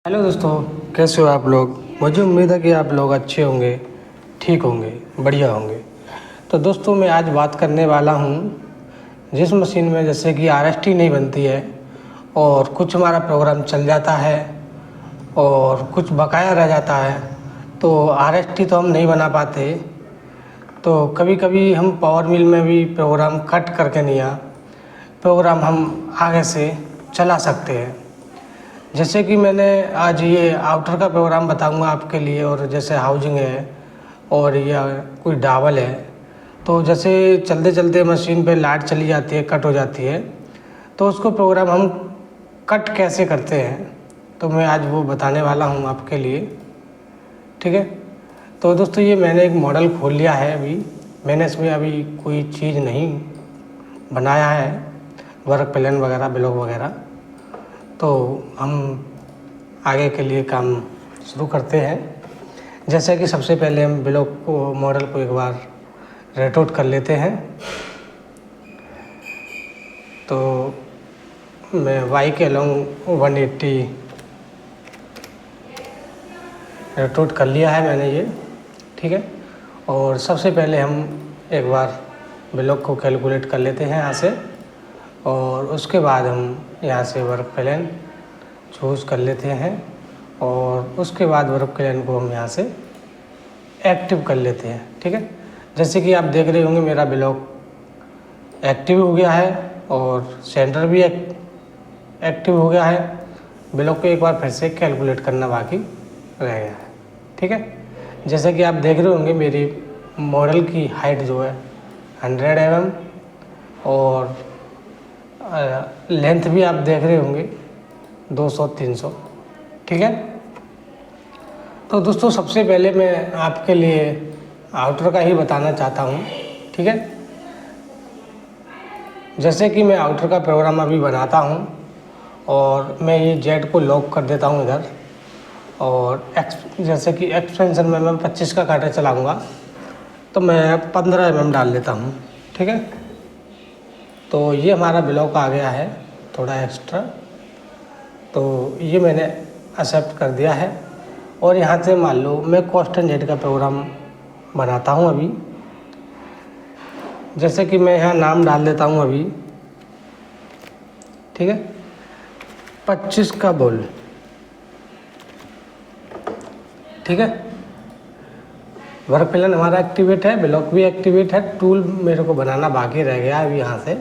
Hello दोस्तों, कैसे हो आप लोग। मुझे उम्मीद है कि आप लोग अच्छे होंगे, ठीक होंगे, बढ़िया होंगे। तो दोस्तों, मैं आज बात करने वाला हूँ जिस मशीन में जैसे कि आरएसटी नहीं बनती है और कुछ हमारा प्रोग्राम चल जाता है और कुछ बकाया रह जाता है, तो आरएसटी तो हम नहीं बना पाते। तो कभी कभी हम पावर मिल में भी प्रोग्राम कट करके नहीं प्रोग्राम हम आगे से चला सकते हैं। जैसे कि मैंने आज ये आउटर का प्रोग्राम बताऊंगा आपके लिए, और जैसे हाउसिंग है और या कोई डावल है, तो जैसे चलते चलते मशीन पे लाइट चली जाती है, कट हो जाती है, तो उसको प्रोग्राम हम कट कैसे करते हैं, तो मैं आज वो बताने वाला हूँ आपके लिए। ठीक है। तो दोस्तों, ये मैंने एक मॉडल खोल लिया है। अभी मैंने इसमें अभी कोई चीज़ नहीं बनाया है, वर्क प्लान वगैरह, ब्लॉक वगैरह। तो हम आगे के लिए काम शुरू करते हैं। जैसे कि सबसे पहले हम ब्लॉक को, मॉडल को एक बार रेटआउट कर लेते हैं। तो मैं वाई के अलॉन्ग 180 रेटआउट कर लिया है मैंने ये। ठीक है। और सबसे पहले हम एक बार ब्लॉक को कैलकुलेट कर लेते हैं यहाँ से, और उसके बाद हम यहाँ से वर्क प्लान चूज़ कर लेते हैं, और उसके बाद वर्क प्लान को हम यहाँ से एक्टिव कर लेते हैं। ठीक है। जैसे कि आप देख रहे होंगे मेरा ब्लॉक एक्टिव हो गया है और सेंटर भी एक्टिव हो गया है। ब्लॉक को एक बार फिर से कैलकुलेट करना बाकी रह गया है। ठीक है। जैसे कि आप देख रहे होंगे मेरी मॉडल की हाइट जो है 100 mm, और लेंथ भी आप देख रहे होंगे 200-300। ठीक है। तो दोस्तों, सबसे पहले मैं आपके लिए आउटर का ही बताना चाहता हूँ। ठीक है। जैसे कि मैं आउटर का प्रोग्राम अभी बनाता हूँ, और मैं ये जेड को लॉक कर देता हूँ इधर, और जैसे कि एक्सपेंशन में मैं 25 का कांटा चलाऊँगा, तो मैं 15 mm डाल लेता हूँ। ठीक है। तो ये हमारा ब्लॉक आ गया है थोड़ा एक्स्ट्रा, तो ये मैंने एक्सेप्ट कर दिया है। और यहाँ से मान लो मैं कॉस्टेंट जेड का प्रोग्राम बनाता हूँ अभी। जैसे कि मैं यहाँ नाम डाल देता हूँ अभी। ठीक है। 25 का बोल। ठीक है। वर्क प्लान हमारा एक्टिवेट है, ब्लॉक भी एक्टिवेट है। टूल मेरे को बनाना बाकी रह गया अभी यहाँ से,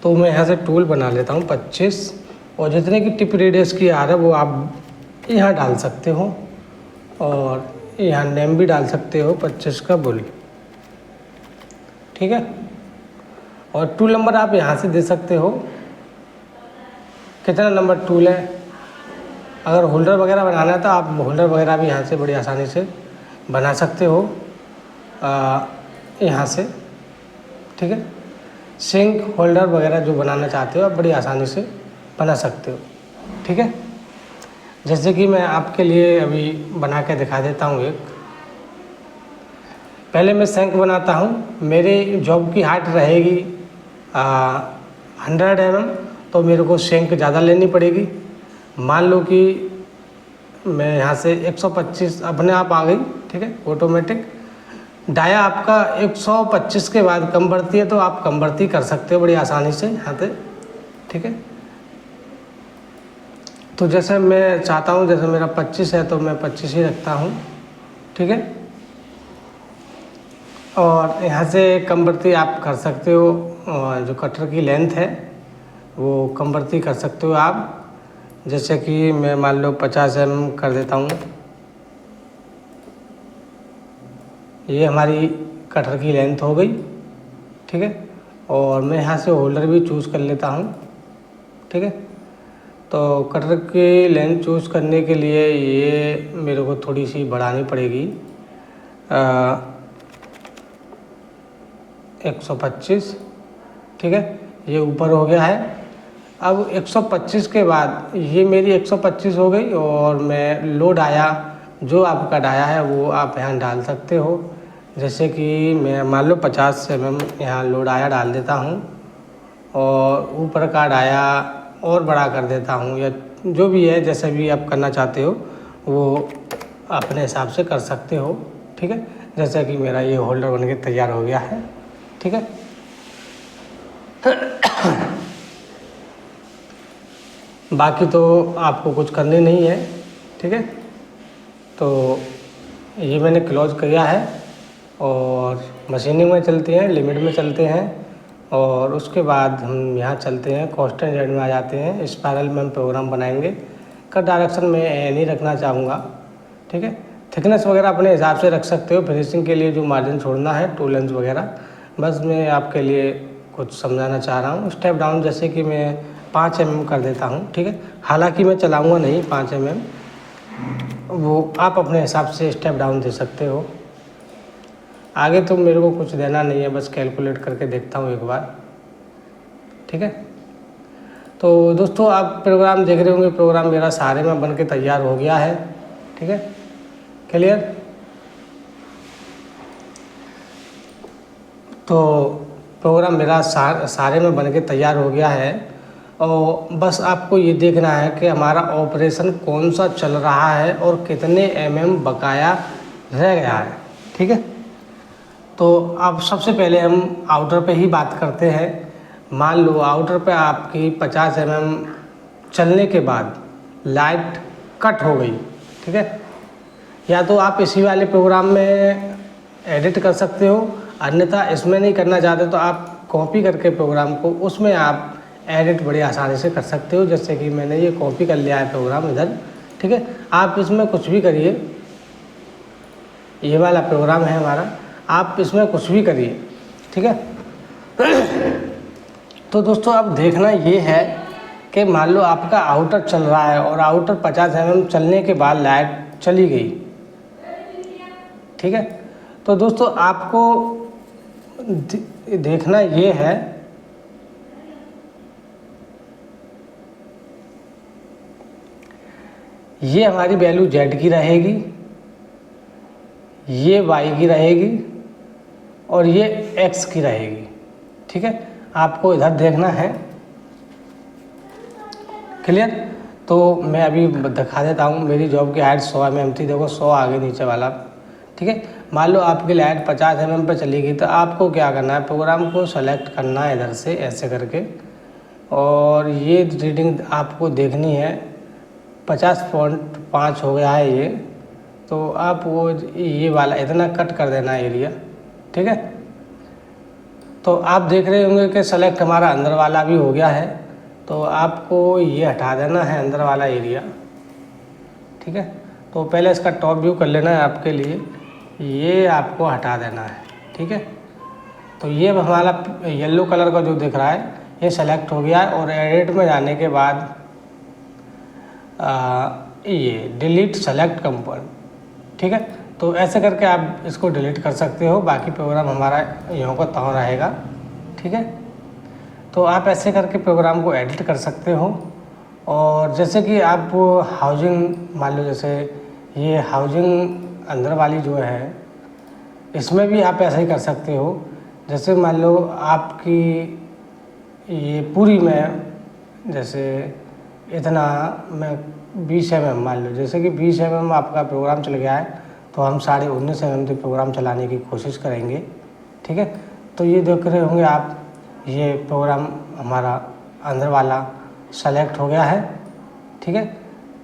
तो मैं यहाँ से टूल बना लेता हूँ 25, और जितने की टिप रेडियस की आ रहा है वो आप यहाँ डाल सकते हो, और यहाँ नेम भी डाल सकते हो 25 का बुल। ठीक है। और टूल नंबर आप यहाँ से दे सकते हो, कितना नंबर टूल है। अगर होल्डर वगैरह बनाना है तो आप होल्डर वगैरह भी यहाँ से बड़ी आसानी से बना सकते हो यहाँ से। ठीक है। सिंक होल्डर वगैरह जो बनाना चाहते हो आप बड़ी आसानी से बना सकते हो। ठीक है। जैसे कि मैं आपके लिए अभी बना के दिखा देता हूँ एक। पहले मैं सिंक बनाता हूँ। मेरे जॉब की हाइट रहेगी 100 mm, तो मेरे को सिंक ज़्यादा लेनी पड़ेगी। मान लो कि मैं यहाँ से 125 अपने आप आ गई। ठीक है। ऑटोमेटिक डाया आपका 125 के बाद कम बढ़ती है, तो आप कम बढ़ती कर सकते हो बड़ी आसानी से यहाँ से। ठीक है। तो जैसे मैं चाहता हूँ, जैसे मेरा 25 है तो मैं 25 ही रखता हूँ। ठीक है। और यहाँ से कम बढ़ती आप कर सकते हो, और जो कटर की लेंथ है वो कम बढ़ती कर सकते हो आप। जैसे कि मैं मान लो 50 mm कर देता हूँ। ये हमारी कटर की लेंथ हो गई। ठीक है। और मैं यहाँ से होल्डर भी चूज़ कर लेता हूँ। ठीक है। तो कटर की लेंथ चूज़ करने के लिए ये मेरे को थोड़ी सी बढ़ानी पड़ेगी 125। ठीक है। ये ऊपर हो गया है। अब 125 के बाद ये मेरी 125 हो गई, और मैं लोड आया जो आपका डाया है वो आप यहाँ डाल सकते हो। जैसे कि मैं मान लो 50 mm यहाँ लोड आया डाल देता हूँ, और ऊपर का डाया और बड़ा कर देता हूँ, या जो भी है जैसे भी आप करना चाहते हो वो अपने हिसाब से कर सकते हो। ठीक है, जैसे कि मेरा ये होल्डर बन के तैयार हो गया है। ठीक है, बाकी तो आपको कुछ करनी नहीं है। ठीक है, तो ये मैंने क्लोज किया है और मशीनिंग में चलते हैं, लिमिट में चलते हैं और उसके बाद हम यहाँ चलते हैं कॉन्स्टेंट जेड में आ जाते हैं। स्पाइरल में हम प्रोग्राम बनाएंगे। कट डायरेक्शन में नहीं रखना चाहूँगा। ठीक है, थिकनेस वगैरह अपने हिसाब से रख सकते हो। फिनिशिंग के लिए जो मार्जिन छोड़ना है, टूलेंस वगैरह, बस मैं आपके लिए कुछ समझाना चाह रहा हूँ। स्टेप डाउन जैसे कि मैं 5 mm कर देता हूँ। ठीक है, हालांकि मैं चलाऊँगा नहीं 5 mm, वो आप अपने हिसाब से स्टेप डाउन दे सकते हो। आगे तो मेरे को कुछ देना नहीं है, बस कैलकुलेट करके देखता हूँ एक बार। ठीक है, तो दोस्तों आप प्रोग्राम देख रहे होंगे, प्रोग्राम मेरा सारे में बन के तैयार हो गया है। ठीक है, क्लियर। तो प्रोग्राम मेरा सारे में बन के तैयार हो गया है और बस आपको ये देखना है कि हमारा ऑपरेशन कौन सा चल रहा है और कितने mm बकाया रह गया है। ठीक है, तो अब सबसे पहले हम आउटर पे ही बात करते हैं। मान लो आउटर पे आपकी 50 mm चलने के बाद लाइट कट हो गई। ठीक है, या तो आप इसी वाले प्रोग्राम में एडिट कर सकते हो, अन्यथा इसमें नहीं करना चाहते तो आप कॉपी करके प्रोग्राम को उसमें आप एडिट बड़ी आसानी से कर सकते हो। जैसे कि मैंने ये कॉपी कर लिया है प्रोग्राम इधर। ठीक है, आप इसमें कुछ भी करिए, ये वाला प्रोग्राम है हमारा, आप इसमें कुछ भी करिए। ठीक है, तो दोस्तों अब देखना ये है कि मान लो आपका आउटर चल रहा है और आउटर 50 mm चलने के बाद लाइट चली गई। ठीक है, तो दोस्तों आपको देखना ये है ये हमारी वैल्यू जेड की रहेगी, ये वाई की रहेगी और ये एक्स की रहेगी। ठीक है, आपको इधर देखना है। क्लियर। तो मैं अभी दिखा देता हूँ। मेरी जॉब की हाइट 100 mm थी, देखो 100 आगे नीचे वाला। ठीक है, मान लो आपकी लाइट 50 mm पे चली गई तो आपको क्या करना है, प्रोग्राम को सेलेक्ट करना है इधर से ऐसे करके और ये रीडिंग आपको देखनी है। 50.5 हो गया है ये, तो आप वो ये वाला इतना कट कर देना है एरिया। ठीक है, तो आप देख रहे होंगे कि सेलेक्ट हमारा अंदर वाला भी हो गया है, तो आपको ये हटा देना है अंदर वाला एरिया। ठीक है, तो पहले इसका टॉप व्यू कर लेना है आपके लिए, ये आपको हटा देना है। ठीक है, तो ये हमारा येलो कलर का जो दिख रहा है ये सेलेक्ट हो गया है और एडिट में जाने के बाद ये डिलीट सेलेक्ट कंपोनेंट। ठीक है, तो ऐसे करके आप इसको डिलीट कर सकते हो, बाकी प्रोग्राम हमारा यूँ का त्यों रहेगा। ठीक है, तो आप ऐसे करके प्रोग्राम को एडिट कर सकते हो। और जैसे कि आप हाउसिंग मान लो, जैसे ये हाउसिंग अंदर वाली जो है इसमें भी आप ऐसा ही कर सकते हो। जैसे मान लो आपकी ये पूरी में जैसे इतना मैं 20 mm मान लो, जैसे कि 20 mm आपका प्रोग्राम चल गया है तो हम 19.5 mm तक प्रोग्राम चलाने की कोशिश करेंगे। ठीक है, तो ये देख रहे होंगे आप, ये प्रोग्राम हमारा अंदर वाला सेलेक्ट हो गया है। ठीक है,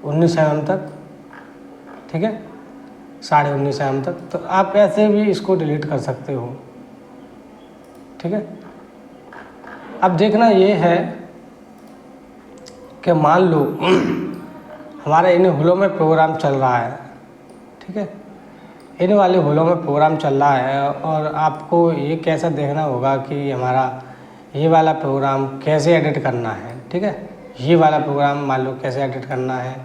19 mm तक। ठीक है, 19.5 mm तक। तो आप ऐसे भी इसको डिलीट कर सकते हो। ठीक है, अब देखना ये है कि मान लो हमारा इन होलों में प्रोग्राम चल रहा है। ठीक है, इन वाले होलों में प्रोग्राम चल रहा है और आपको ये कैसा देखना होगा कि हमारा ये वाला प्रोग्राम कैसे एडिट करना है। ठीक है, ये वाला प्रोग्राम मान लो कैसे एडिट करना है,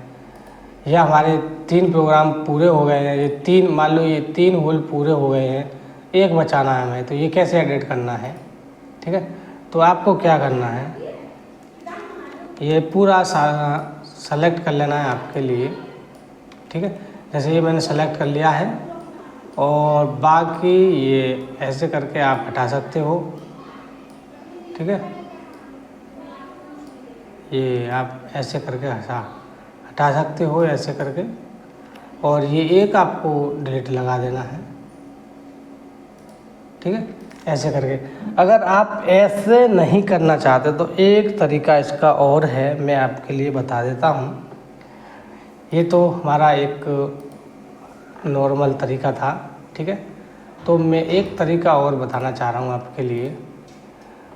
या हमारे 3 प्रोग्राम पूरे हो गए हैं, ये 3 मान लो ये 3 होल पूरे हो गए हैं, एक बचाना है हमें, तो ये कैसे एडिट करना है। ठीक है, तो आपको क्या करना है, ये पूरा सेलेक्ट कर लेना है आपके लिए। ठीक है, जैसे ये मैंने सेलेक्ट कर लिया है और बाकी ये ऐसे करके आप हटा सकते हो। ठीक है, ये आप ऐसे करके हटा सकते हो ऐसे करके, और ये एक आपको डिलीट लगा देना है, ठीक है, ऐसे करके। अगर आप ऐसे नहीं करना चाहते तो एक तरीका इसका और है, मैं आपके लिए बता देता हूँ। ये तो हमारा एक नॉर्मल तरीका था, ठीक है। तो मैं एक तरीका और बताना चाह रहा हूँ आपके लिए।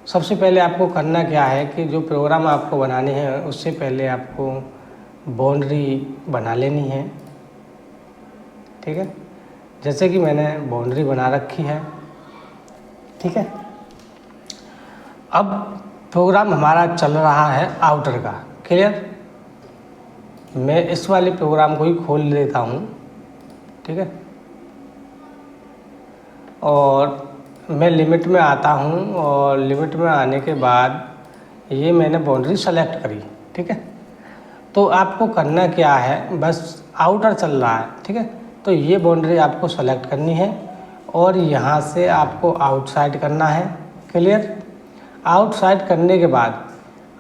सबसे पहले आपको करना क्या है कि जो प्रोग्राम आपको बनाने हैं उससे पहले आपको बाउंड्री बना लेनी है, ठीक है। जैसे कि मैंने बाउंड्री बना रखी है, ठीक है। अब प्रोग्राम हमारा चल रहा है आउटर का, क्लियर। मैं इस वाले प्रोग्राम को ही खोल लेता हूँ, ठीक है, और मैं लिमिट में आता हूँ, और लिमिट में आने के बाद ये मैंने बाउंड्री सेलेक्ट करी, ठीक है। तो आपको करना क्या है, बस आउटर चल रहा है, ठीक है, तो ये बाउंड्री आपको सेलेक्ट करनी है और यहाँ से आपको आउटसाइड करना है, क्लियर। आउटसाइड करने के बाद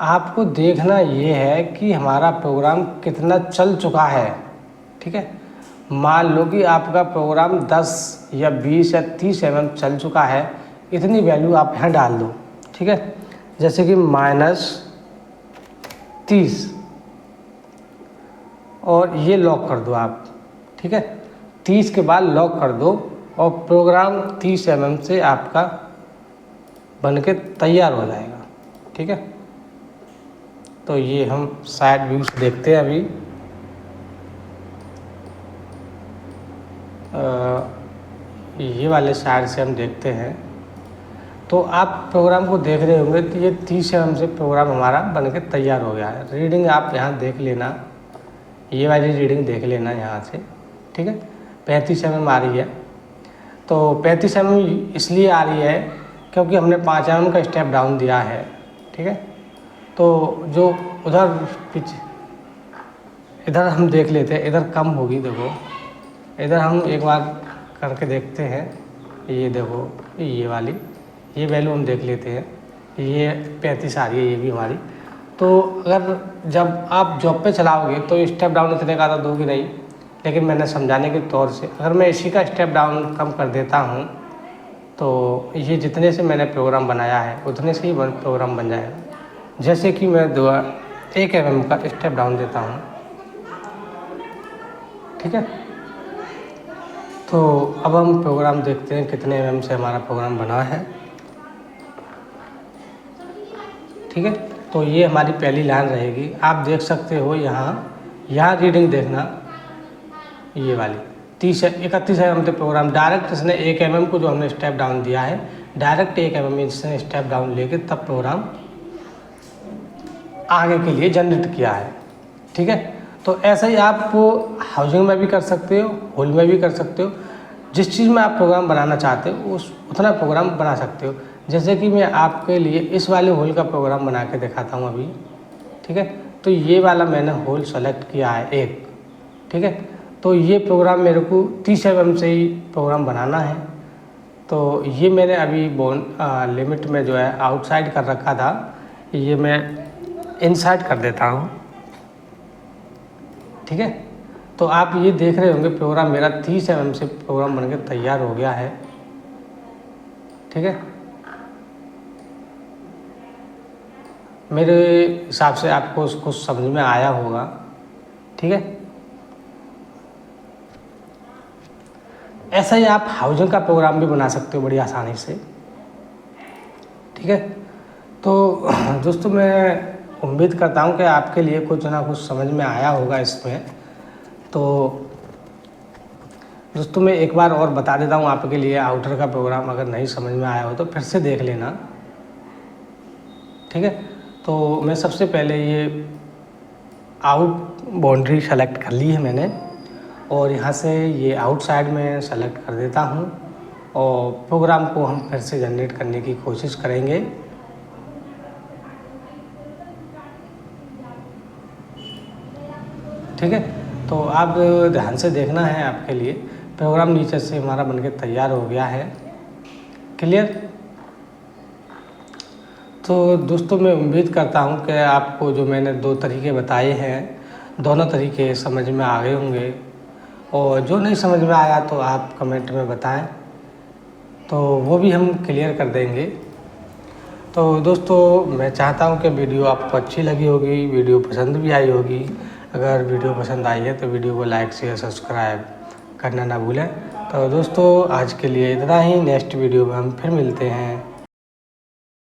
आपको देखना ये है कि हमारा प्रोग्राम कितना चल चुका है, ठीक है। मान लो कि आपका प्रोग्राम 10 या 20 या 30 mm चल चुका है, इतनी वैल्यू आप यहाँ डाल दो, ठीक है। जैसे कि -30 और ये लॉक कर दो आप, ठीक है। 30 के बाद लॉक कर दो और प्रोग्राम 30 mm से आपका बनके तैयार हो जाएगा, ठीक है। तो ये हम साइड व्यू से देखते हैं अभी। ये वाले साइड से हम देखते हैं, तो आप प्रोग्राम को देख रहे होंगे कि ये 30 mm से प्रोग्राम हमारा बनके तैयार हो गया है। रीडिंग आप यहाँ देख लेना, ये वाली रीडिंग देख लेना यहाँ से, ठीक है। 35 mm आ रही है। तो 35 mm इसलिए आ रही है क्योंकि हमने 5 mm का स्टेप डाउन दिया है, ठीक है। तो जो उधर पीछे इधर हम देख लेते हैं, इधर कम होगी, देखो इधर हम एक बार करके देखते हैं। ये देखो ये वाली ये वैल्यू हम देख लेते हैं, ये 35 आ रही है ये भी हमारी। तो अगर जब आप जॉब पे चलाओगे तो स्टेप डाउन इतने का तो दोगे नहीं, लेकिन मैंने समझाने के तौर से अगर मैं इसी का स्टेप डाउन कम कर देता हूँ तो ये जितने से मैंने प्रोग्राम बनाया है उतने से ही प्रोग्राम बन जाएगा। जैसे कि मैं 1 mm का स्टेप डाउन देता हूँ, ठीक है। तो अब हम प्रोग्राम देखते हैं कितने mm से हमारा प्रोग्राम बना है, ठीक है। तो ये हमारी पहली लाइन रहेगी, आप देख सकते हो यहाँ रीडिंग देखना, ये वाली 31 mm से प्रोग्राम डायरेक्ट इसने 1 mm को जो हमने स्टेप डाउन दिया है, डायरेक्ट 1 mm इसने स्टेप डाउन लेके तब प्रोग्राम आगे के लिए जनरेट किया है, ठीक है। तो ऐसा ही आप हाउसिंग में भी कर सकते हो, होल में भी कर सकते हो। जिस चीज़ में आप प्रोग्राम बनाना चाहते हो उतना प्रोग्राम बना सकते हो। जैसे कि मैं आपके लिए इस वाले होल का प्रोग्राम बना के दिखाता हूँ अभी, ठीक है। तो ये वाला मैंने होल सेलेक्ट किया है एक, ठीक है। तो ये प्रोग्राम मेरे को 30 mm से ही प्रोग्राम बनाना है। तो ये मैंने अभी लिमिट में जो है आउटसाइड कर रखा था, ये मैं इनसाइड कर देता हूँ, ठीक है। तो आप ये देख रहे होंगे प्रोग्राम मेरा 30 mm से प्रोग्राम बनके तैयार हो गया है, ठीक है। मेरे हिसाब से आपको कुछ समझ में आया होगा, ठीक है। ऐसा ही आप हाउसिंग का प्रोग्राम भी बना सकते हो बड़ी आसानी से, ठीक है। तो दोस्तों मैं उम्मीद करता हूँ कि आपके लिए कुछ ना कुछ समझ में आया होगा इसमें। तो दोस्तों मैं एक बार और बता देता हूँ आपके लिए आउटर का प्रोग्राम, अगर नहीं समझ में आया हो तो फिर से देख लेना, ठीक है। तो मैं सबसे पहले ये आउट बाउंड्री सेलेक्ट कर ली है मैंने, और यहाँ से ये आउटसाइड में सेलेक्ट कर देता हूँ और प्रोग्राम को हम फिर से जनरेट करने की कोशिश करेंगे। ठीक है, तो आप ध्यान से देखना है, आपके लिए प्रोग्राम नीचे से हमारा बनके तैयार हो गया है, क्लियर। तो दोस्तों मैं उम्मीद करता हूँ कि आपको जो मैंने 2 तरीके बताए हैं, दोनों तरीके समझ में आ गए होंगे, और जो नहीं समझ में आया तो आप कमेंट में बताएं, तो वो भी हम क्लियर कर देंगे। तो दोस्तों मैं चाहता हूँ कि वीडियो आपको अच्छी लगी होगी, वीडियो पसंद भी आई होगी। अगर वीडियो पसंद आई है तो वीडियो को लाइक शेयर सब्सक्राइब करना ना भूलें। तो दोस्तों आज के लिए इतना ही, नेक्स्ट वीडियो में हम फिर मिलते हैं।